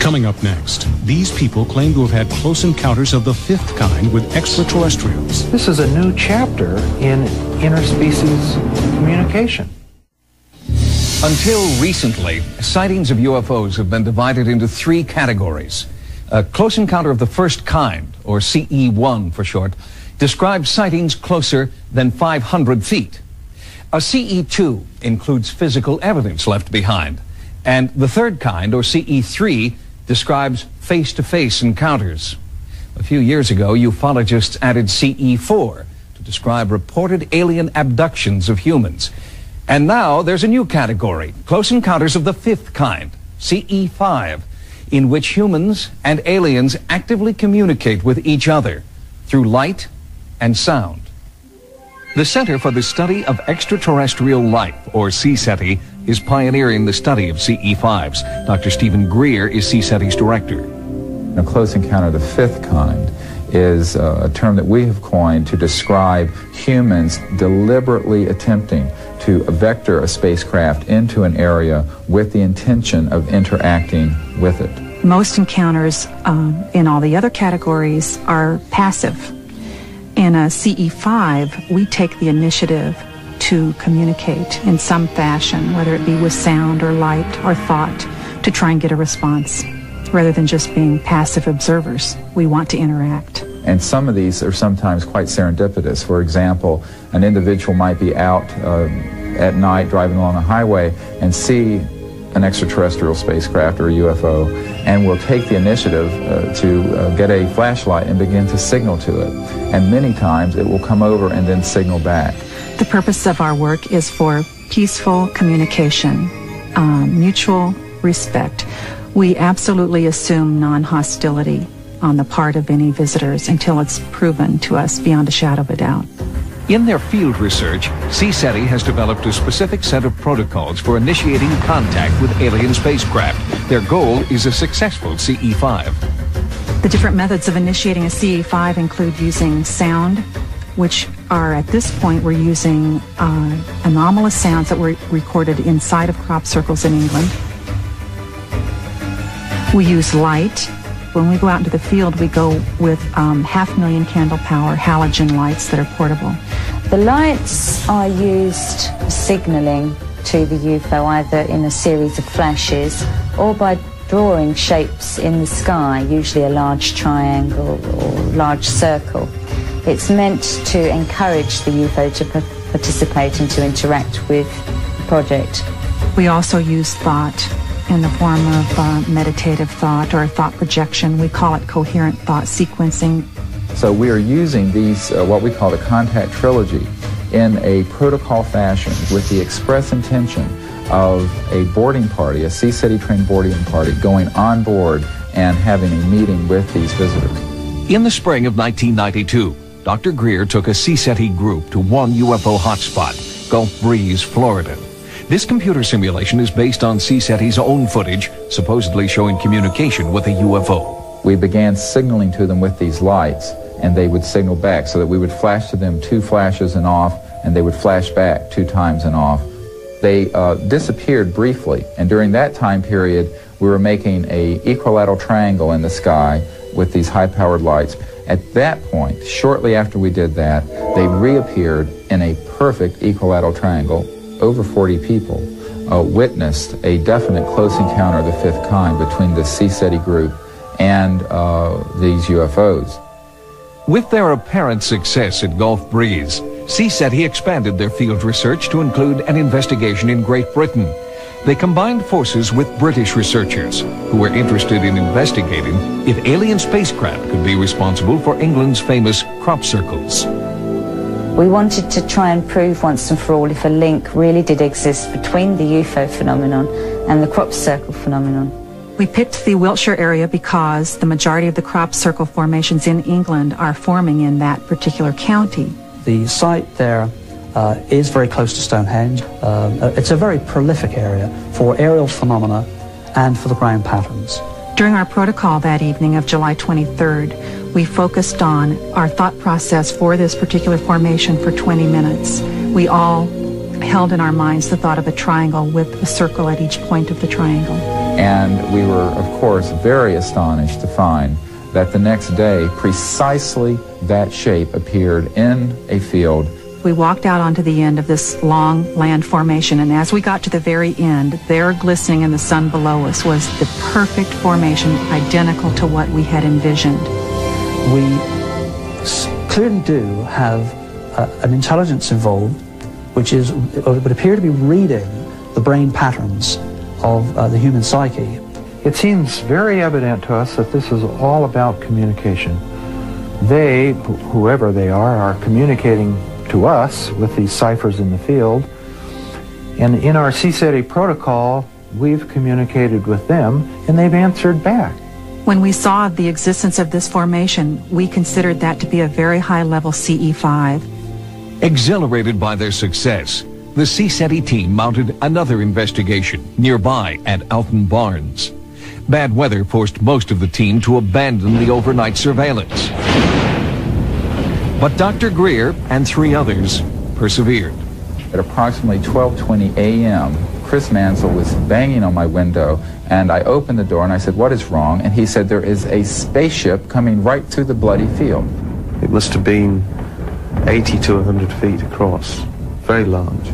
Coming up next, these people claim to have had close encounters of the fifth kind with extraterrestrials. This is a new chapter in interspecies communication. Until recently, sightings of UFOs have been divided into three categories. A close encounter of the first kind, or CE1 for short, describes sightings closer than 500 feet. A CE2 includes physical evidence left behind. And the third kind, or CE3, describes face-to-face encounters. A few years ago, ufologists added CE4 to describe reported alien abductions of humans. And now there's a new category, close encounters of the fifth kind, CE5, in which humans and aliens actively communicate with each other through light and sound. The Center for the Study of Extraterrestrial Life, or CSETI, is pioneering the study of CE5s. Dr. Stephen Greer is CSETI's director. A close encounter of the fifth kind is a term that we have coined to describe humans deliberately attempting to vector a spacecraft into an area with the intention of interacting with it. Most encounters in all the other categories are passive. In a CE5, we take the initiative to communicate in some fashion, whether it be with sound or light or thought, to try and get a response. Rather than just being passive observers, we want to interact. And some of these are sometimes quite serendipitous. For example, an individual might be out at night driving along a highway and see an extraterrestrial spacecraft or a UFO, and will take the initiative to get a flashlight and begin to signal to it. And many times it will come over and then signal back. The purpose of our work is for peaceful communication, mutual respect. We absolutely assume non-hostility on the part of any visitors until it's proven to us beyond a shadow of a doubt. In their field research, CSETI has developed a specific set of protocols for initiating contact with alien spacecraft. Their goal is a successful CE5. The different methods of initiating a CE5 include using sound, which are, at this point, we're using anomalous sounds that were recorded inside of crop circles in England. We use light. When we go out into the field, we go with 500,000 candle power halogen lights that are portable. The lights are used signaling to the UFO either in a series of flashes or by drawing shapes in the sky, usually a large triangle or large circle. It's meant to encourage the UFO to participate and to interact with the project. We also use thought in the form of meditative thought or thought projection. We call it coherent thought sequencing. So we are using these, what we call the contact trilogy, in a protocol fashion with the express intention of a boarding party, a CSETI trained boarding party, going on board and having a meeting with these visitors. In the spring of 1992, Dr. Greer took a CSETI group to one UFO hotspot, Gulf Breeze, Florida. This computer simulation is based on CSETI's own footage, supposedly showing communication with a UFO. We began signaling to them with these lights, and they would signal back, so that we would flash to them 2 flashes and off, and they would flash back 2 times and off. They disappeared briefly, and during that time period, we were making an equilateral triangle in the sky with these high-powered lights. At that point, shortly after we did that, they reappeared in a perfect equilateral triangle. Over 40 people witnessed a definite close encounter of the fifth kind between the CSETI group and these UFOs. With their apparent success at Gulf Breeze, CSETI expanded their field research to include an investigation in Great Britain. They combined forces with British researchers who were interested in investigating if alien spacecraft could be responsible for England's famous crop circles. We wanted to try and prove once and for all if a link really did exist between the UFO phenomenon and the crop circle phenomenon. We picked the Wiltshire area because the majority of the crop circle formations in England are forming in that particular county. The site there is very close to Stonehenge. It's a very prolific area for aerial phenomena and for the ground patterns. During our protocol that evening of July 23rd, we focused on our thought process for this particular formation for 20 minutes. We all held in our minds the thought of a triangle with a circle at each point of the triangle. And we were, of course, very astonished to find that the next day, precisely that shape appeared in a field. We walked out onto the end of this long land formation, and as we got to the very end, there glistening in the sun below us was the perfect formation, identical to what we had envisioned. We clearly do have an intelligence involved, which would appear to be reading the brain patterns of the human psyche. It seems very evident to us that this is all about communication. They, whoever they are communicating to us with these ciphers in the field, and in our CSETI protocol, we've communicated with them, and they've answered back. When we saw the existence of this formation, we considered that to be a very high-level CE5. Exhilarated by their success, the CSETI team mounted another investigation nearby at Alton Barnes. Bad weather forced most of the team to abandon the overnight surveillance. But Dr. Greer and 3 others persevered. At approximately 12:20 a.m., Chris Mansell was banging on my window, and I opened the door and I said, "What is wrong?" And he said, "There is a spaceship coming right through the bloody field." It must have been 80 to 100 feet across, very large.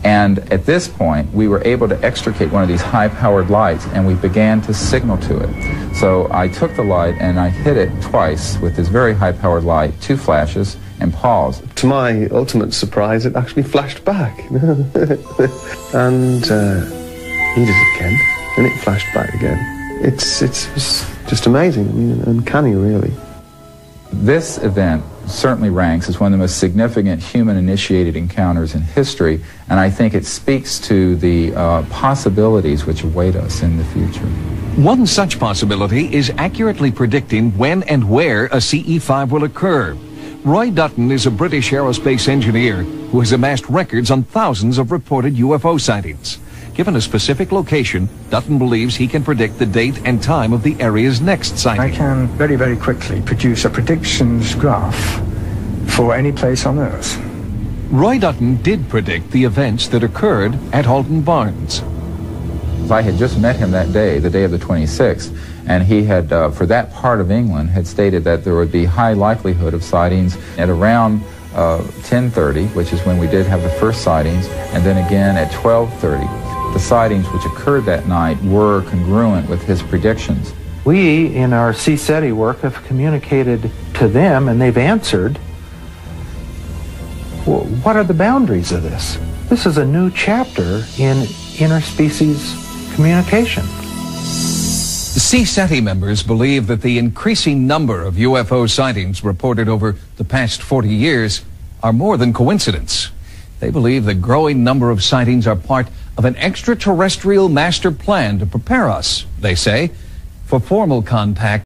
And at this point, we were able to extricate one of these high-powered lights, and we began to signal to it. So I took the light and I hit it twice with this very high-powered light, 2 flashes, and paused. To my ultimate surprise, it actually flashed back. And he did it again, and it flashed back again. It's just amazing, I mean, uncanny, really. This event certainly ranks as one of the most significant human-initiated encounters in history, and I think it speaks to the possibilities which await us in the future. One such possibility is accurately predicting when and where a CE5 will occur. Roy Dutton is a British aerospace engineer who has amassed records on thousands of reported UFO sightings. Given a specific location, Dutton believes he can predict the date and time of the area's next sighting. I can very, very quickly produce a predictions graph for any place on Earth. Roy Dutton did predict the events that occurred at Alton Barnes. I had just met him that day, the day of the 26th, and he had, for that part of England, had stated that there would be high likelihood of sightings at around 10:30, which is when we did have the first sightings, and then again at 12:30. The sightings which occurred that night were congruent with his predictions. We, in our CSETI work, have communicated to them, and they've answered. Well, what are the boundaries of this? This is a new chapter in interspecies communication. CSETI members believe that the increasing number of UFO sightings reported over the past 40 years are more than coincidence. They believe the growing number of sightings are part of an extraterrestrial master plan to prepare us, they say, for formal contact